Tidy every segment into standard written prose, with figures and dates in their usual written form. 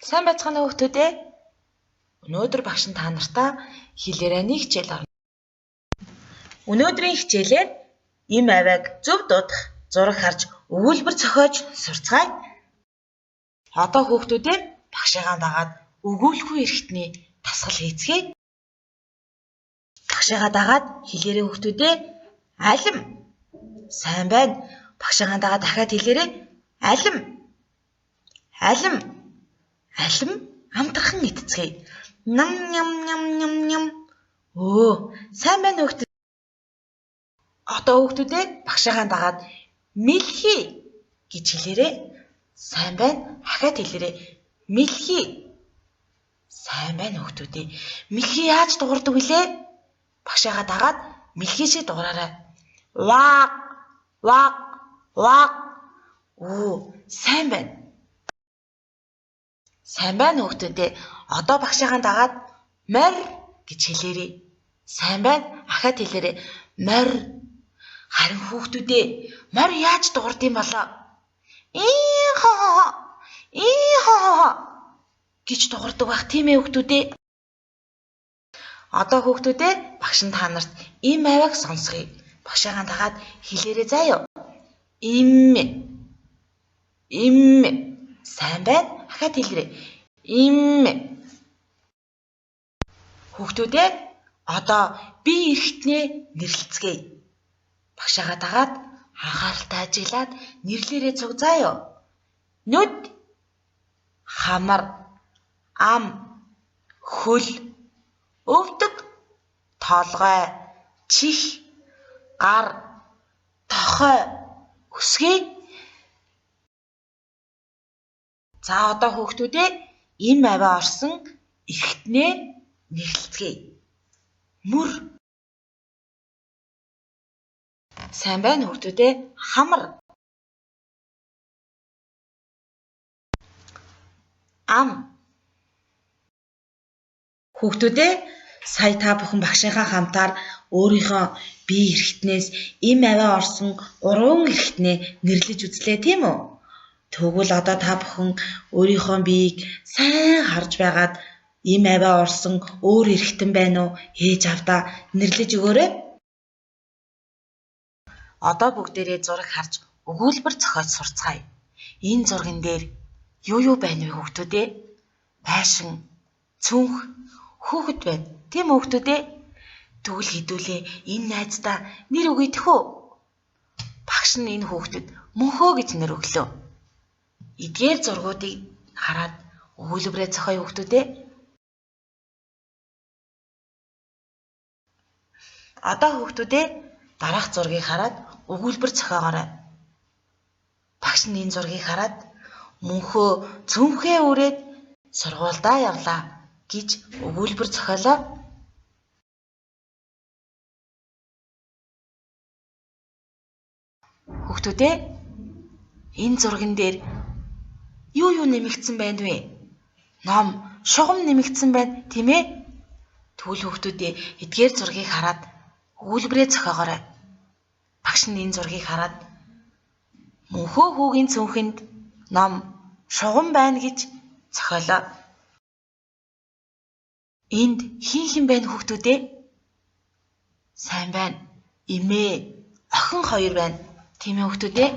Сайн байцгаана уу хүүхдүүдээ. Өнөөдөр багш нь та нартаа хэлээрээ нэг хичээл орно. Өнөөдрийн хичээлээр им авиаг зөв дуудах зураг харж өгүүлбэр зохиож сурцгаая. Одоо хүүхдүүдээ багшигаа дагаад өгүүлэхгүй эрхтний тасгал хийцгээе. Багшигаа дагаад хэлээрээ хүүхдүүдээ алим. Сайн байна. Багшигаа дагаад дахиад хэлээрээ алим. Алим. Алим амтархан идцгээе. Ням ням ням ням ням. Сайн байна хүүхдүүд. Одоо хүүхдүүдээ багшигаа дагаад мэлхий гэж хэлээрээ. Сайн байна. Дахиад хэлээрээ мэлхий. Сайн байна хүүхдүүдээ. Мэлхий яаж дуурдаг вүлээ? Багшигаа дагаад мэлхий шиг дуураарай. Ваг ваг ваг. Сайн байна. Сайн байна хүүхдүүдээ. Одоо багшигаа дагаад морь гэж хэлээрээ. Сайн байна. Ахаад хэлээрээ морь. Харин хүүхдүүдээ морь яаж дуурд юм болоо? Ийхаа гэж дуурдаг байх тийм ээ хүүхдүүдээ. Одоо хүүхдүүдээ багш нь та нарт им авиаг сонсгоё. Багшигаа дагаад хэлээрээ заяа. Им. Сайн байна. Дахиад хэлээрэй. Им. Хүүхдүүдээ одоо би эрхтнээ нэрлэлцгээе. Багшигаа дагаад анхааралтай ажиглаад нэрлээрээ цуг заяа. Нүд, хамар, ам, хөл, өвдөг, толгой, чих, гар, тохой, өсгий. За одоо хүүхдүүдээ им авиа орсон эрхтнээ нэрлэлцгээе. Мөр. Сайн байна хүүхдүүдээ. Хамар. Ам. Хүүхдүүдээ сая та бүхэн багшийнхаа хамтаар өөрийнхөө бие эрхтнээс им авиа орсон 3 эрхтнээ нэрлэж үзлээ тийм үү? Тэгвэл одоо та бүхэн өөрийнхөө биеийг сайн харж байгаад им авиа орсон өөр эрхтэн байна уу? Ээж авдаа нэрлэж өгөөрэй. Одоо бүгдээрээ зураг харж өгүүлбэр зохиож сурцгаая. Энэ зурган дээр юу байна вэ хүүхдүүдээ? Байшин, цүнх, хүүхэд байна. Тийм үү хүүхдүүдээ? Тэгвэл хэдүүлээ энэ найздаа нэр өгье тэхүү. Багш нь энэ хүүхдэд мөнхөө гэж нэр өглөө. Эдгээр зургуудыг хараад өгүүлбэрээ зохиоё хүүхдүүдээ. Одоо хүүхдүүдээ дараах зургийг хараад өгүүлбэр зохиогоорой. Багш нь энэ зургийг хараад мөнхөө цөмхөө үрээд сургуульдаа явлаа гэж өгүүлбэр зохиолоо. Хүүхдүүдээ энэ зурган дээр юу нэмэгдсэн байна вэ? Ном, шугам нэмэгдсэн байна, тийм ээ? Тэгвэл хүүхдүүдээ эдгээр зургийг хараад өгүүлбэрээ зохиогоорой. Багш нь энэ зургийг хараад мөнхөө хүүгийн цүнхэнд ном, шугам байна гэж зохиолоо. Энд хэн байна хүүхдүүдээ? Сайн байна. Эмээ, охин 2 байна. Тийм ээ хүүхдүүдээ?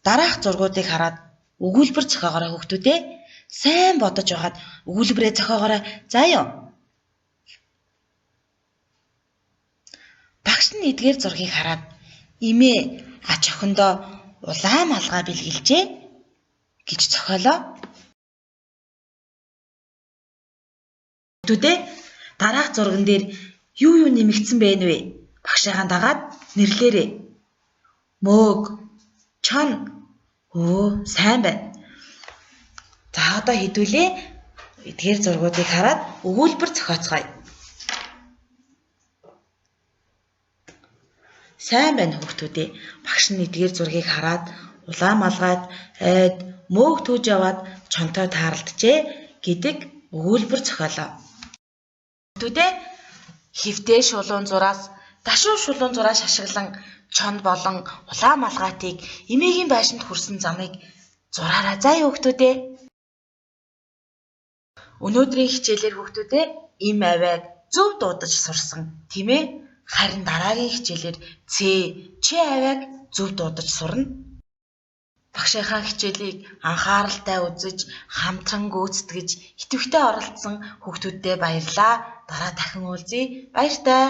Дараах зургуудыг хараад өгүүлбэр зохиогоорой хүүхдүүдээ. Сайн бодож байгаад өгүүлбэрээ зохиогоорой. Заяа. Багш нь эдгээр зургийг хараад эмээ ач охиндоо улаан малгай бэлгэлжээ гэж зохиолоо. Хүүхдүүдээ дараах зурган дээр юу нэмэгдсэн байна вэ? Багшигаа дагаад нэрлээрэй. Мөөг, чон. Сайн байна. За одоо хэдүүлээ эдгээр зургуудыг хараад өгүүлбэр зохиоцгоё. Сайн байна хүүхдүүдээ. Багш нь эдгээр зургийг хараад улаан малгайд ойд мөөг түүж яваад чонтой тааралджээ гэдэг өгүүлбэр зохиолоо. Хүүхдүүдээ хэвтэй шулуун зураас дашуу шулуун зураа шашиглан чонд болон улаан малгайтыг эмээгийн байшинд хүрсэн замыг зураараа заа юу хүүхдүүдээ. Өнөөдрийн хичээлээр хүүхдүүдээ им авиаг зөв дуудаж сурсан, тийм ээ? Харин дараагийн хичээлээр ч авиаг зөв дуудаж сурна. Багшийнхаа хичээлийг анхааралтай үзэж, хамтран гүйцэтгэж, идэвхтэй оролцсон хүүхдүүддээ баярлалаа. Дараа дахин уулзъя. Баяртай.